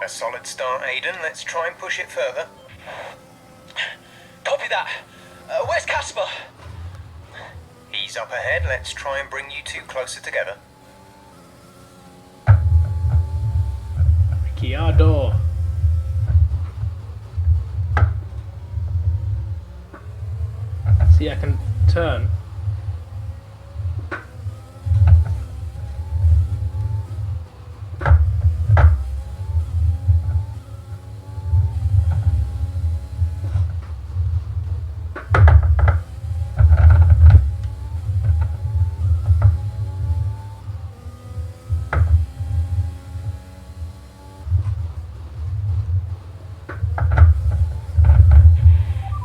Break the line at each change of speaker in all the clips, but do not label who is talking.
A solid start, Aiden. Let's try and push it further.
Copy that. Where's Casper?
He's up ahead. Let's try and bring you two closer together.
Ricciardo. See, I can turn.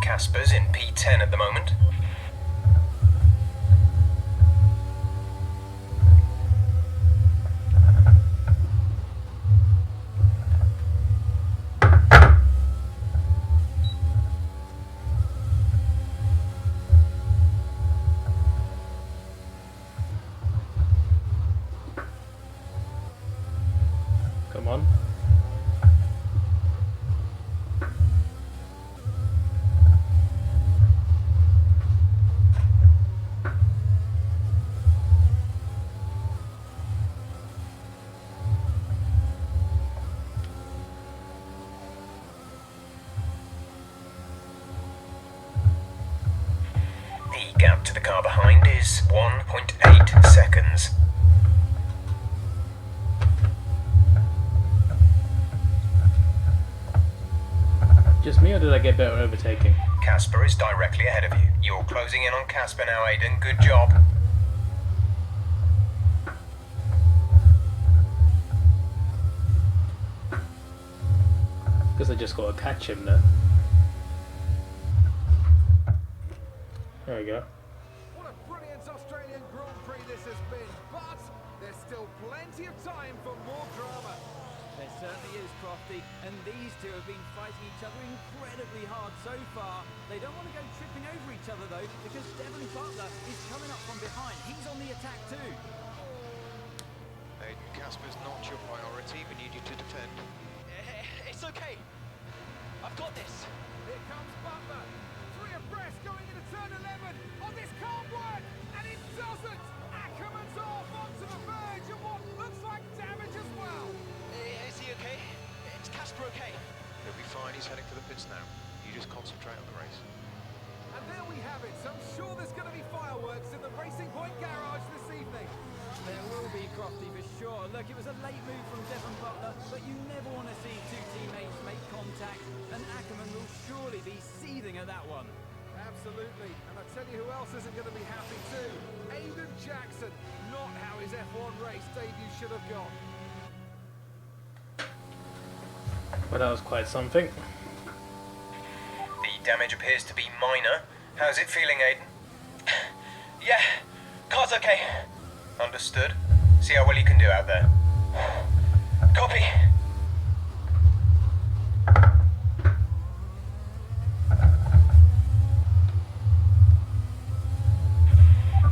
Casper's in P10 at the moment.
Come on.
The gap to the car behind is 1.8 seconds.
Just me, or did I get better overtaking?
Casper is directly ahead of you. You're closing in on Casper now, Aiden. Good job.
Guess I just got to catch him there. There we go.
What a brilliant Australian Grand Prix this has been, but there's still plenty of time for more drama.
There certainly is, Crofty, and these two have been fighting each other incredibly hard so far. They don't want to go tripping over each other though, because Devon Butler is coming up from behind. He's on the attack too.
Aiden, Casper's not your priority. We need you to defend.
It's okay. I've got this.
Here comes Butler. Three abreast going into turn 11. Oh, this can't work, and it doesn't. Ackerman's off onto the verge of what looks like damage as well.
Is he okay? Is Casper okay?
He'll be fine. He's heading for the pits now. You just concentrate on the race.
And there we have it. So I'm sure there's going to be fireworks in the Racing Point garage this evening.
There will be, Crofty, for sure. Look, it was a late move from Devon Butler, but you never want to see two teammates make contact, and Ackerman will surely be seething at that one.
Absolutely. And I tell you who else isn't going to be happy too. Aiden Jackson. Not how his F1 race debut should have gone.
Well, that was quite something.
The damage appears to be minor. How's it feeling, Aiden?
Yeah, car's okay.
Understood. See how well you can do out there.
Copy.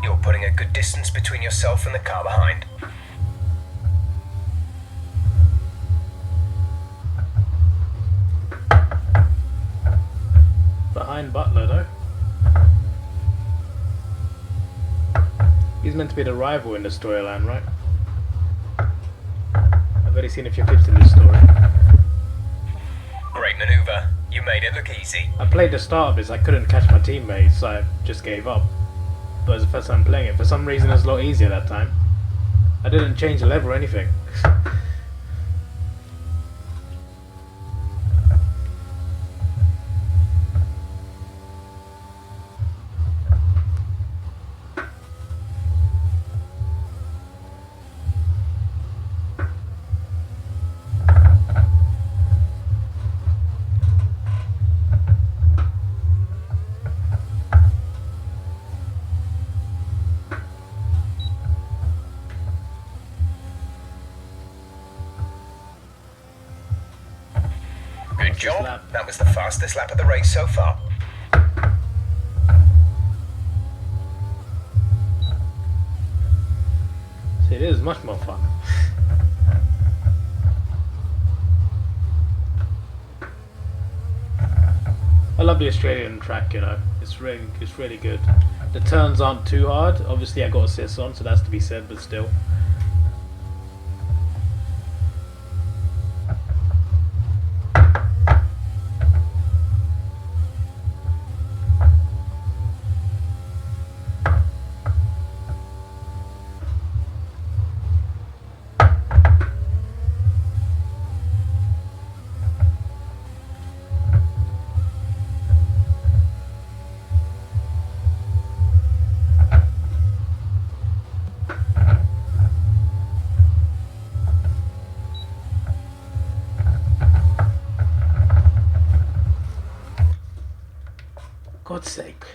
You're putting a good distance between yourself and the car behind.
Behind Butler, though. He's meant to be the rival in the storyline, right? I've already seen a few clips in this story.
Great maneuver. You made it look easy.
I played the start of this, I couldn't catch my teammates, so I just gave up. But it was the first time playing it. For some reason it was a lot easier that time. I didn't change the level or anything.
Good job. That was the fastest lap of the race so far.
See, it is much more fun. I love the Australian track, you know. It's really good. The turns aren't too hard. Obviously I got assists on, so that's to be said, but still. God's sake.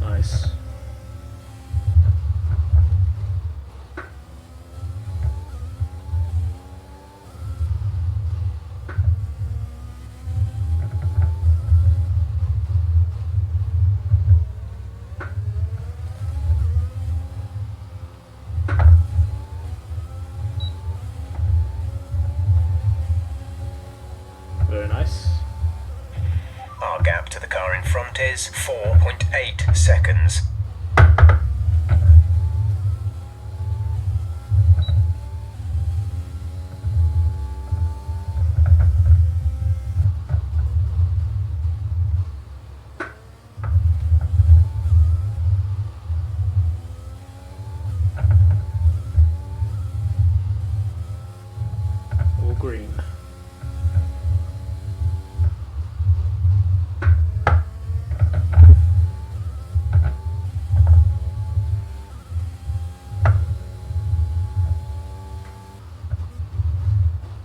Nice. Very nice.
Our gap to the car in front is 4.8 seconds.
All green.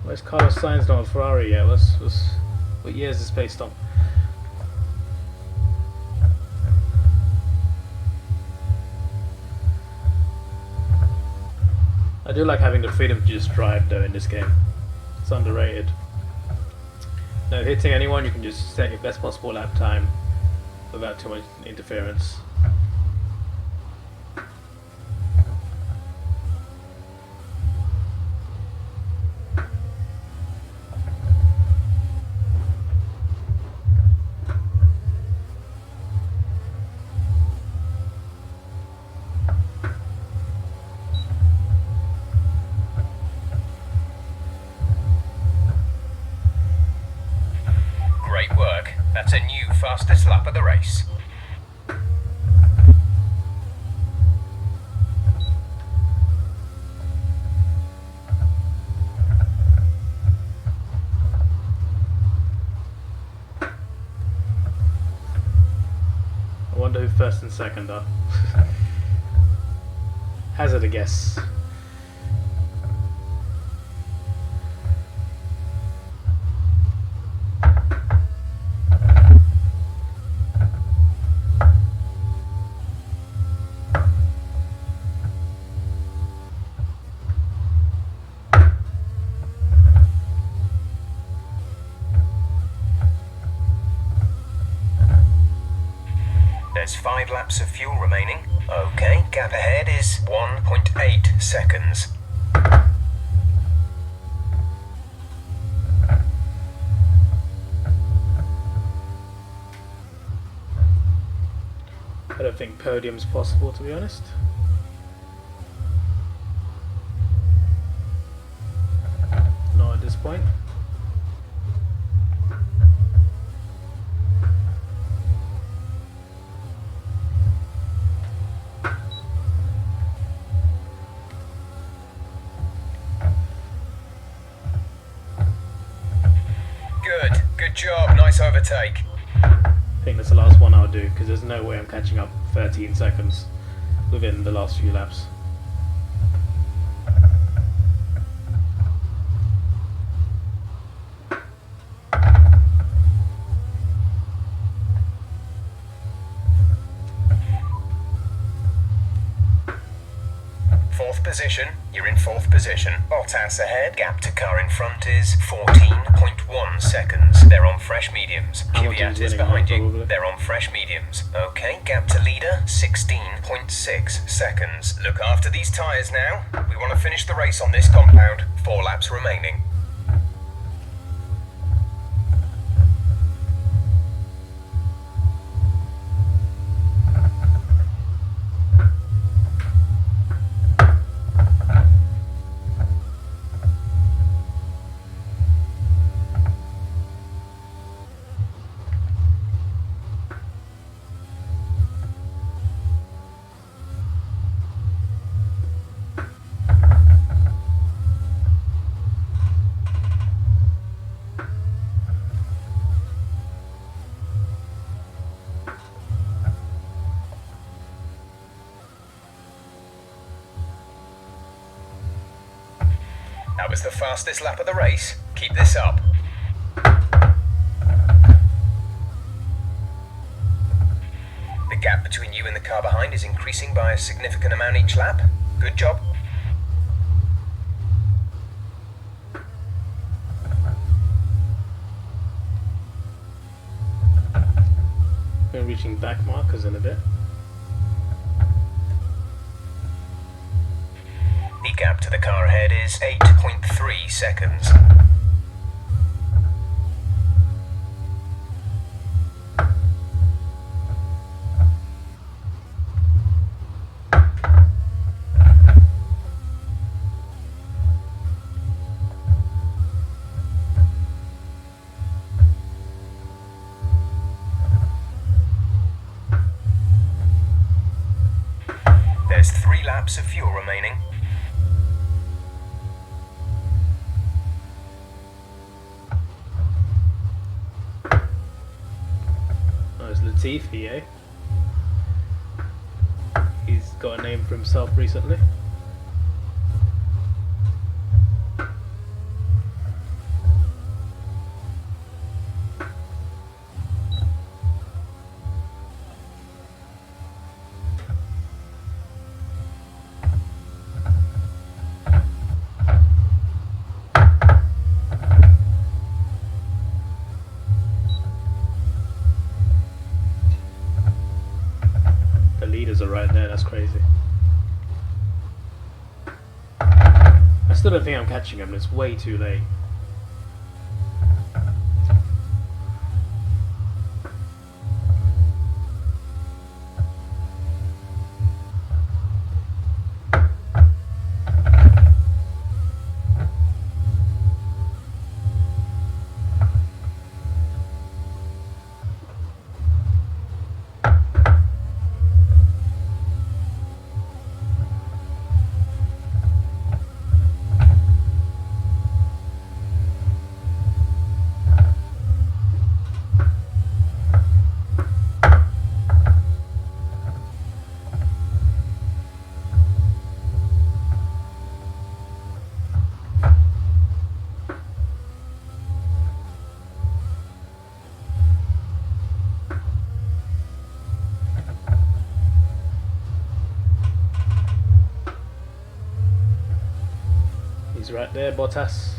Where's Carlos Sainz not on Ferrari yet? What year is this based on? I do like having the freedom to just drive though in this game. It's underrated. No hitting anyone, you can just set your best possible lap time without too much interference.
Great work. That's a new fastest lap of the race.
I wonder who first and second are. Hazard a guess.
There's 5 laps of fuel remaining. Okay, gap ahead is 1.8 seconds.
I don't think podium's possible, to be honest. Not at this point.
Good job, nice overtake.
I think that's the last one I'll do, because there's no way I'm catching up 13 seconds within the last few laps.
Fourth position, you're in 4th position. Bottas ahead, gap to car in front is 14.1 2.1 seconds. They're on fresh mediums.
Hamilton's
Kvyat is
winning
behind
that,
you.
probably.
They're on fresh mediums. Okay, gap to leader, 16.6 seconds. Look after these tyres now. We want to finish the race on this compound. 4 laps remaining. That was the fastest lap of the race. Keep this up. The gap between you and the car behind is increasing by a significant amount each lap. Good job.
We're reaching back markers in a bit.
The gap to the car ahead is 8.3 seconds. There's 3 laps of fuel remaining.
Latifi, eh? He's got a name for himself recently. Leaders are right there, that's crazy. I still don't think I'm catching him, it's way too late. He's right there, Bottas.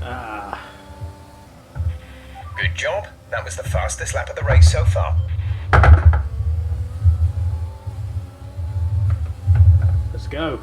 Ah.
Good job. That was the fastest lap of the race so far.
Let's go.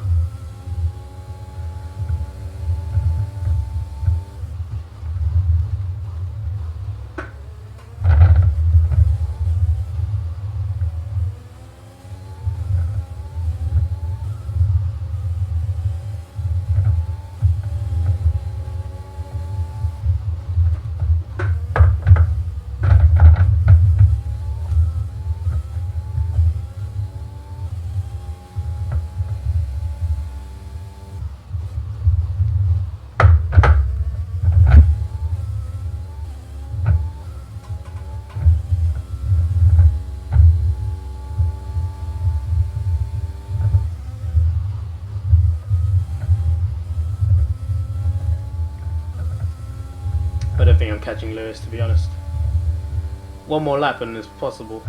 I don't think I'm catching Lewis, to be honest. One more lap and it's possible.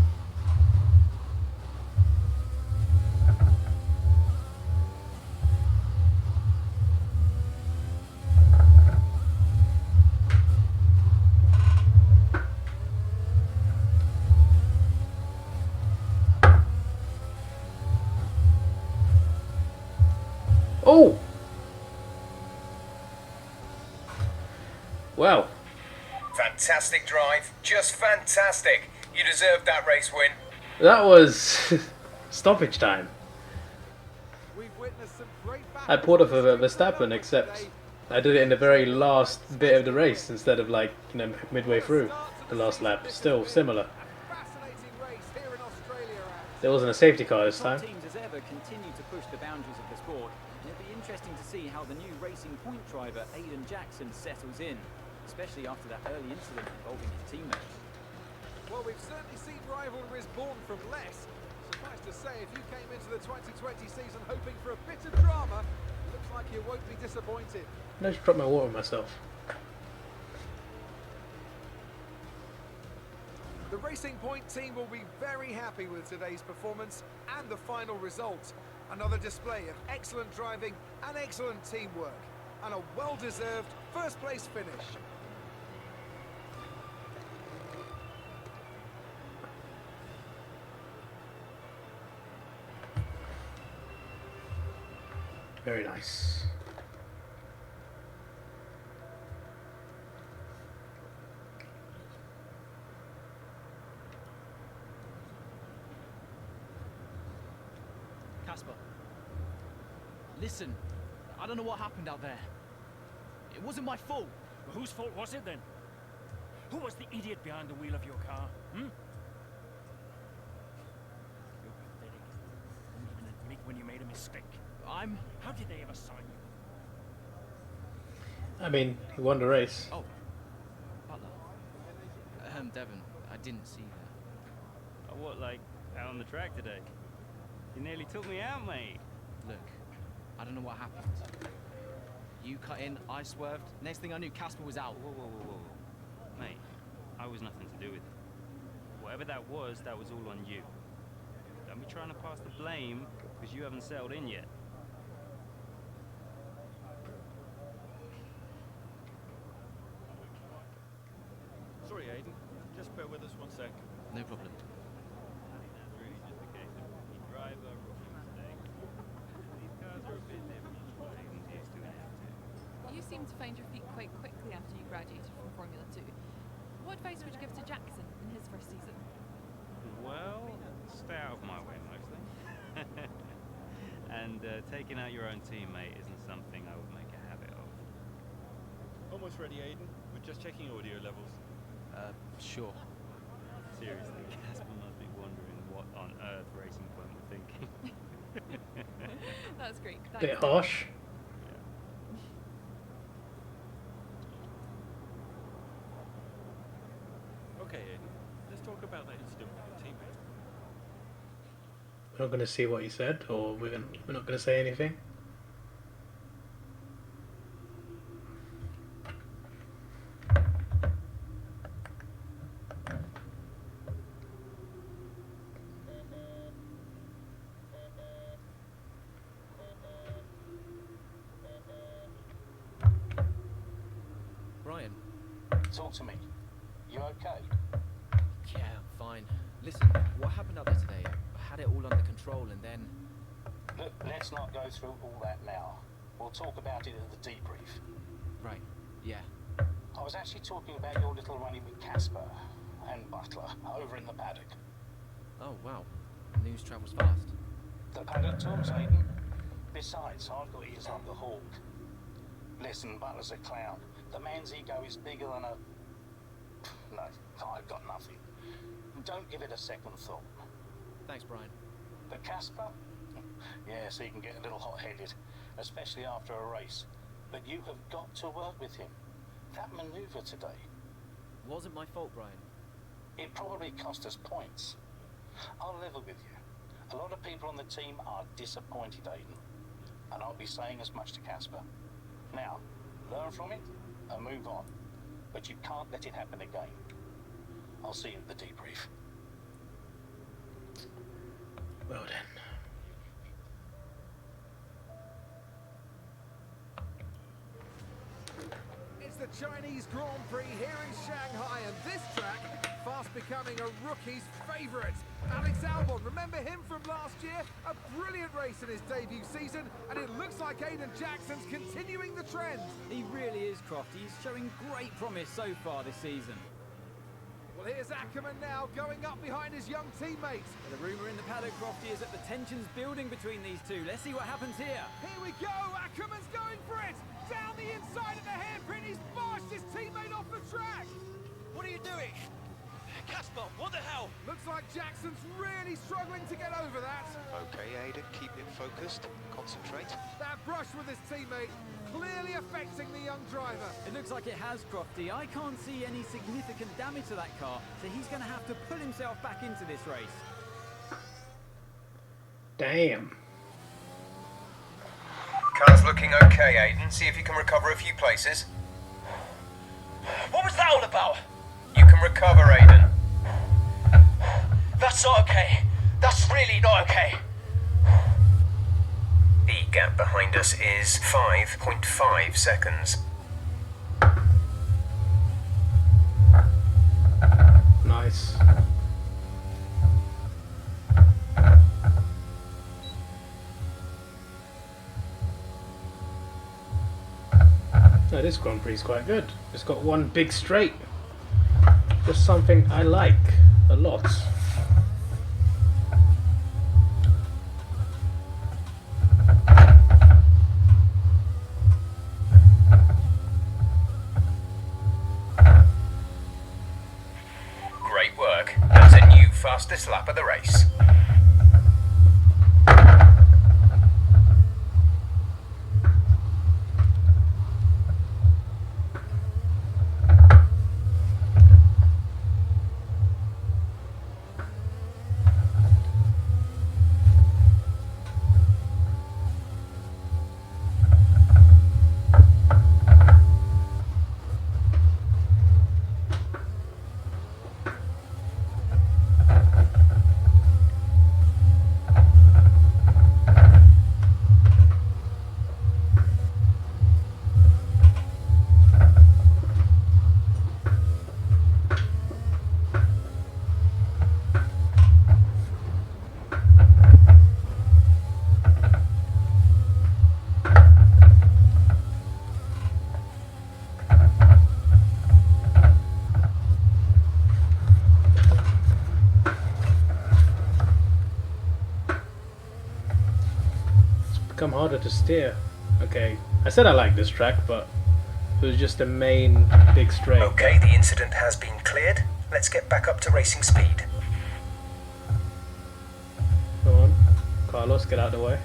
Oh! Wow.
Fantastic drive. Just fantastic. You deserved that race win.
That was stoppage time.
We've witnessed some great
I pulled off of Verstappen, except I did it in the very last bit of the race instead of like, you know, midway through the last lap. Still similar.
fascinating race here in Australia.
There wasn't a safety car this
Top
time.
teams as ever continue to push the boundaries of the sport, and it'll be interesting to see how the new Racing Point driver Aiden Jackson settles in, especially after that early incident involving his teammate.
Well, we've certainly seen rivalries born from less. Suffice to say, if you came into the 2020 season hoping for a bit of drama, looks like you won't be disappointed.
I just dropped my water myself.
The Racing Point team will be very happy with today's performance and the final result. Another display of excellent driving and excellent teamwork, and a well-deserved first-place finish.
Very nice.
Casper, listen, I don't know what happened out there. It wasn't my fault.
Well, whose fault was it then? Who was the idiot behind the wheel of your car? You're pathetic. Won't even admit when you made a mistake. How did they ever sign you?
I mean, he won the race.
Oh, Butler. Devon, I didn't see that.
Oh, what, like, out on the track today? You nearly took me out, mate.
Look, I don't know what happened. You cut in, I swerved. Next thing I knew, Casper was out.
Whoa. Mate, I was nothing to do with it. Whatever that was all on you. Don't be trying to pass the blame, because you haven't settled in yet.
Sorry, Aiden. Just bear with us one sec.
No problem.
I think that's really just a case of rookie driver, rookie mistake. These cars are a bit different from what Aiden's used to in F2.
You seem to find your feet quite quickly after you graduated from Formula 2. What advice would you give to Jackson in his first season?
Well, stay out of my way mostly. And taking out your own teammate isn't something I would make a habit of.
Almost ready, Aiden. We're just checking audio levels.
Sure.
Seriously, Casper must be wondering what on earth Racing Point were thinking.
That's great. Thanks.
Bit harsh.
Okay, Aiden. Let's talk about that incident with your teammate.
We're not going to see what he said, or we're not going to say anything.
Brian.
Talk to me. You okay?
Yeah, I'm fine. Listen, what happened out there today? I had it all under control and then...
Look, let's not go through all that now. We'll talk about it at the debrief.
Right, yeah.
I was actually talking about your little running with Casper and Butler over in the paddock.
Oh, wow. News travels fast.
The paddock talks, Aiden. Besides, I've got ears like the hawk. Listen, Butler's a clown. The man's ego is bigger than a... No, I've got nothing. Don't give it a second thought.
Thanks, Brian.
But Casper? Yes, he can get a little hot-headed, especially after a race. But you have got to work with him. That manoeuvre today,
Wasn't my fault, Brian.
it probably cost us points. I'll level with you. A lot of people on the team are disappointed, Aiden. And I'll be saying as much to Casper. Now, learn from it and move on. But you can't let it happen again. I'll see you at the debrief.
Well then.
It's the Chinese Grand Prix here in Shanghai, and this track fast becoming a rookie's favourite. Alex Albon, remember him from last year? A brilliant race in his debut season, and it looks like Aiden Jackson's continuing the trend.
He really is, Croft. He's showing great promise so far this season.
Well, here's Ackerman now, going up behind his young teammates.
The rumour in the paddock, Crofty, is that the tension's building between these two. Let's see what happens here.
Here we go, Ackerman's going for it! Down the inside of the hairpin, he's barged his teammate off the track!
What are you doing? Casper, what the hell?
Looks like Jackson's really struggling to get over that.
Okay, Aiden, keep it focused. Concentrate.
That brush with his teammate clearly affecting the young driver.
It looks like it has, Crofty. I can't see any significant damage to that car, so he's going to have to pull himself back into this race.
Damn.
Car's looking okay, Aiden. See if you can recover a few places.
What was that all about?
You can recover, Aiden.
That's not okay. That's really not okay.
The gap behind us is 5.5 seconds.
Nice. No, this Grand Prix is quite good. It's got one big straight. Just something I like a lot.
Great work. That's a new fastest lap of the race.
Become harder to steer. Okay, I said I like this track, but it was just the main big straight.
Okay, the incident has been cleared. Let's get back up to racing speed.
Go on, Carlos, get out of the way.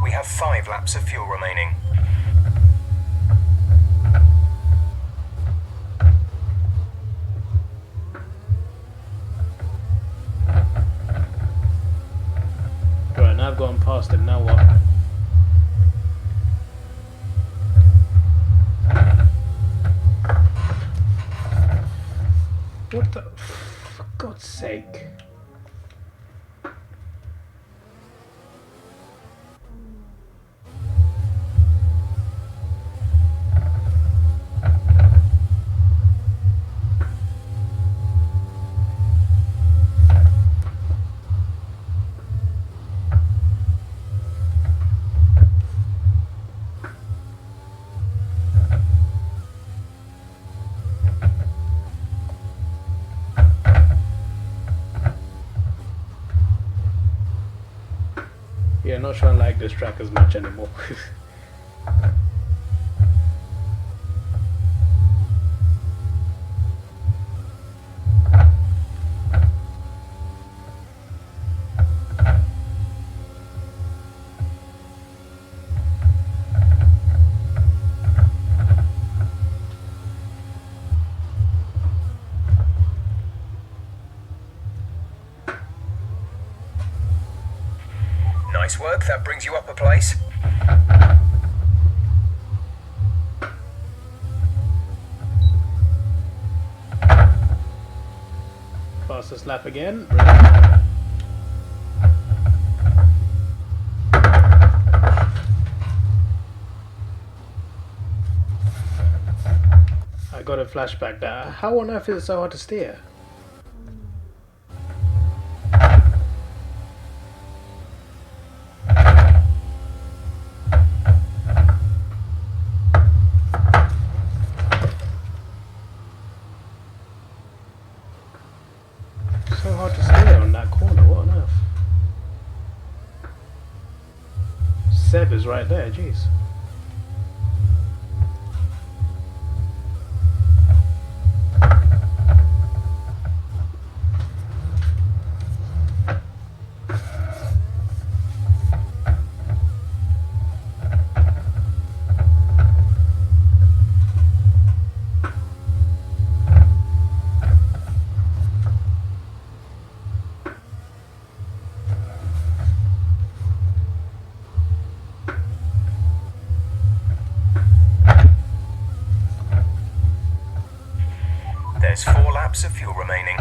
We have 5 laps of fuel remaining.
Right, now I've gone past it, now what? What the... for God's sake. Yeah, not sure I like this track as much anymore.
Nice work, that brings you up a place.
Fastest lap again. Brilliant. I got a flashback there. How on earth is it so hard to steer? So hard to steer on that corner, what on earth? Seb is right there, jeez.
There's 4 laps of fuel remaining.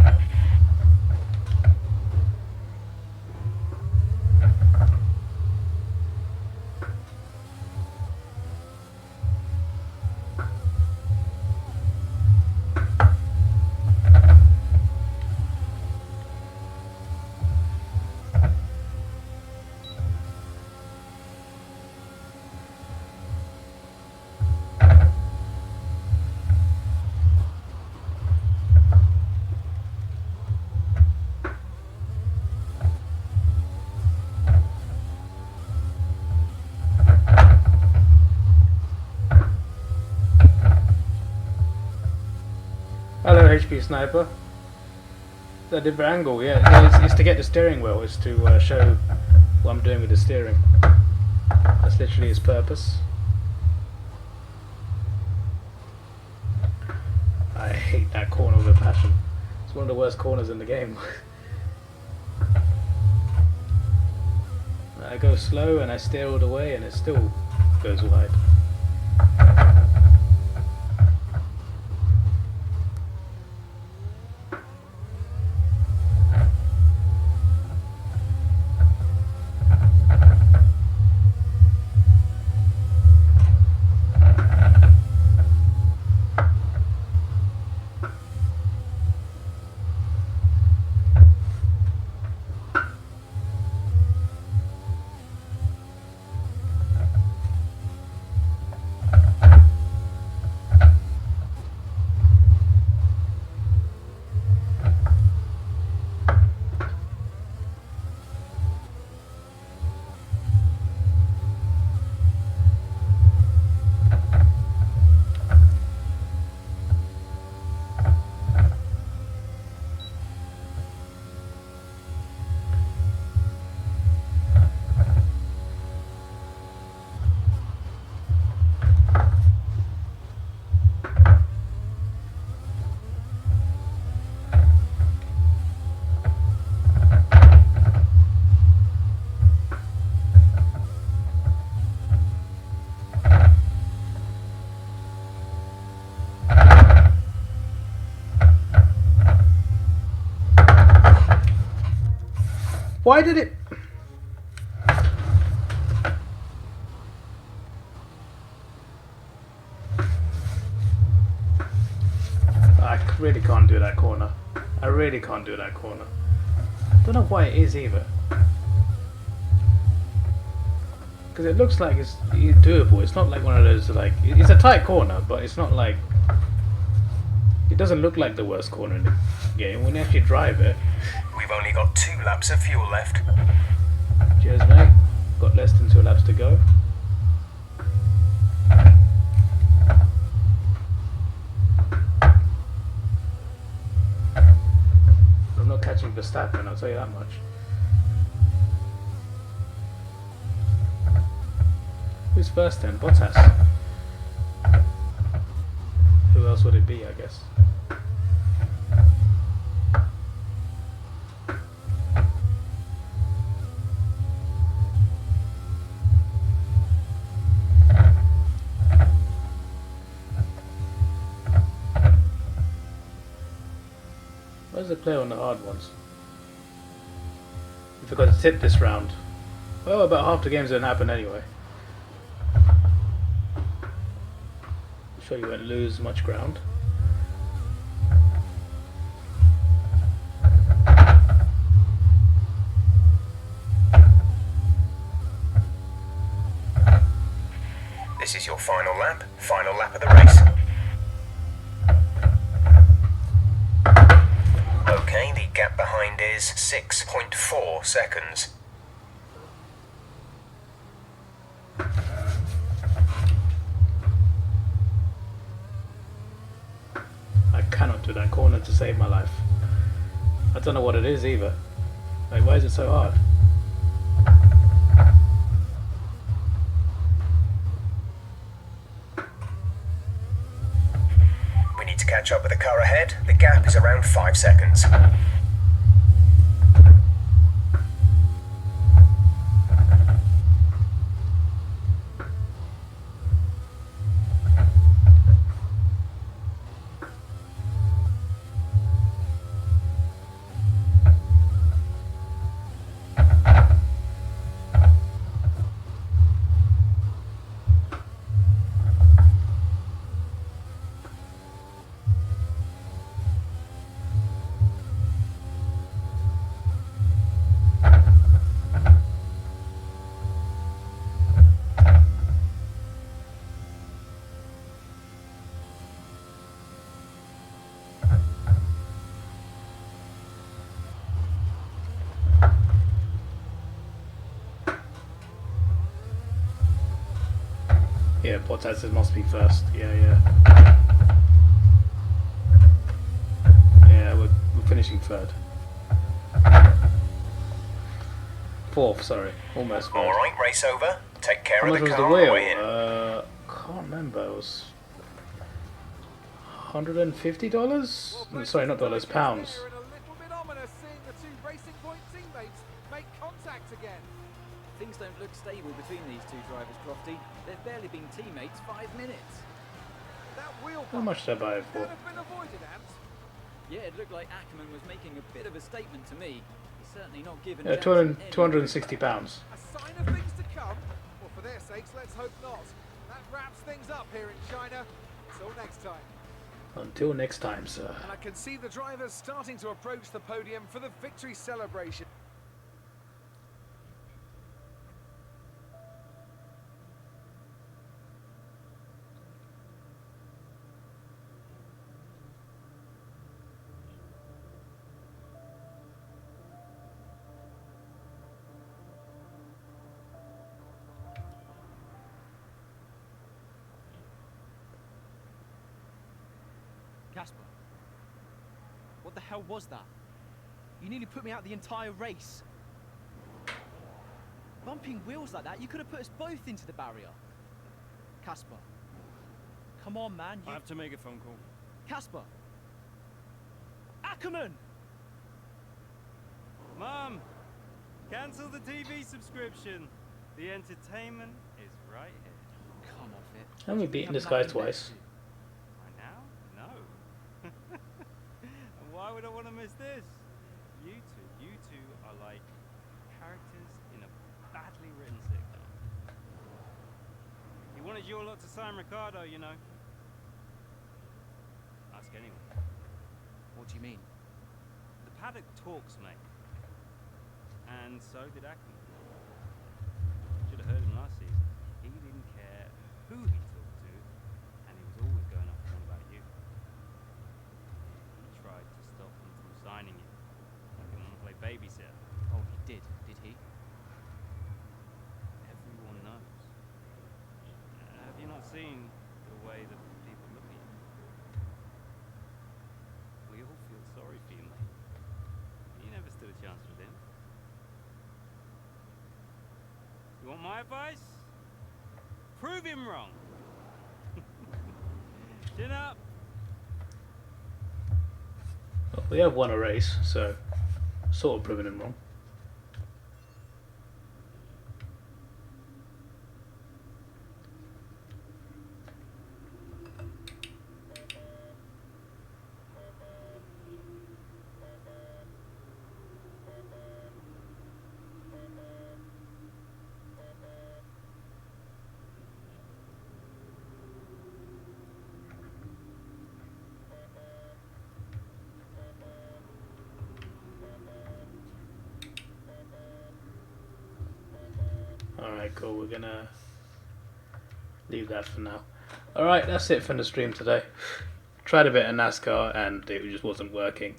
Hello, HP Sniper. The different angle, yeah. It's to get the steering wheel. It's to show what I'm doing with the steering. That's literally its purpose. I hate that corner with a passion. It's one of the worst corners in the game. I go slow and I steer all the way and it still goes wide. Why did it... I really can't do that corner. I really can't do that corner. Don't know why it is either. Because it looks like it's doable. It's not like one of those, like... It's a tight corner, but it's not like... It doesn't look like the worst corner in the game. When you actually drive it...
We've only got 2 laps of fuel left.
Cheers, mate. Got less than 2 laps to go. I'm not catching Verstappen, I'll tell you that much. Who's first then? Bottas. Who else would it be, I guess? does it play on the hard ones? You forgot to tip this round. Well, about half the games don't happen anyway. I'm sure you won't lose much ground.
This is your final lap of the race. Okay, the gap behind is 6.4 seconds.
I cannot do that corner to save my life. I don't know what it is either. Like, why is it so hard?
We need to catch up with the car ahead. The gap is around 5 seconds.
Yeah, Bottas must be first. Yeah. Yeah, we're finishing third. Fourth, sorry. Almost fourth.
Alright, race over. Take care
How
of
much
the
was
car
the
on the
wheel?
way in.
Can't remember. It was $150? No, sorry, not dollars, pounds.
And a little bit ominous seeing the two Racing Point teammates make contact again.
Things don't look stable between these two drivers, Crofty. They've barely been teammates 5 minutes.
That wheel
How much did I buy it
could
for?
have been avoided, Ant.
Yeah, it looked like Ackerman was making a bit of a statement to me. He's certainly not given
Yeah,
Jackson
£260.
A sign of things to come? Well, for their sakes, let's hope not. That wraps things up here in China. Until next time.
Until next time, sir.
And I can see the drivers starting to approach the podium for the victory celebration.
Casper, what the hell was that? You nearly put me out the entire race. Bumping wheels like that, you could have put us both into the barrier. Casper, come on, man.
I have to make a phone call.
Casper! Ackerman!
Mum, cancel the TV subscription. The entertainment is right here.
Come off it.
Haven't we beaten this guy twice?
Right now? No. And why would I want to miss this? You two are like characters in a badly written sitcom. He wanted your lot to sign Ricardo, you know. Ask anyone.
What do you mean?
The paddock talks, mate. And so did Ackerman. Should have heard him last season. He didn't care who he talked to, and he was always going off on about you. He tried to stop him from signing you. He didn't want to play babysitter.
Oh, he did he?
Everyone knows. Have you not seen the way that people look at you? We all feel sorry for you, mate. You never stood a chance with him. You want my advice? Prove him wrong. Chin up.
Well, we have won a race, so sort of proving him wrong. Alright, cool. We're gonna leave that for now. Alright, that's it from the stream today. Tried a bit of NASCAR and it just wasn't working.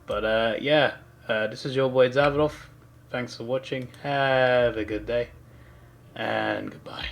But yeah, this is your boy Zavrov. Thanks for watching. Have a good day. And goodbye.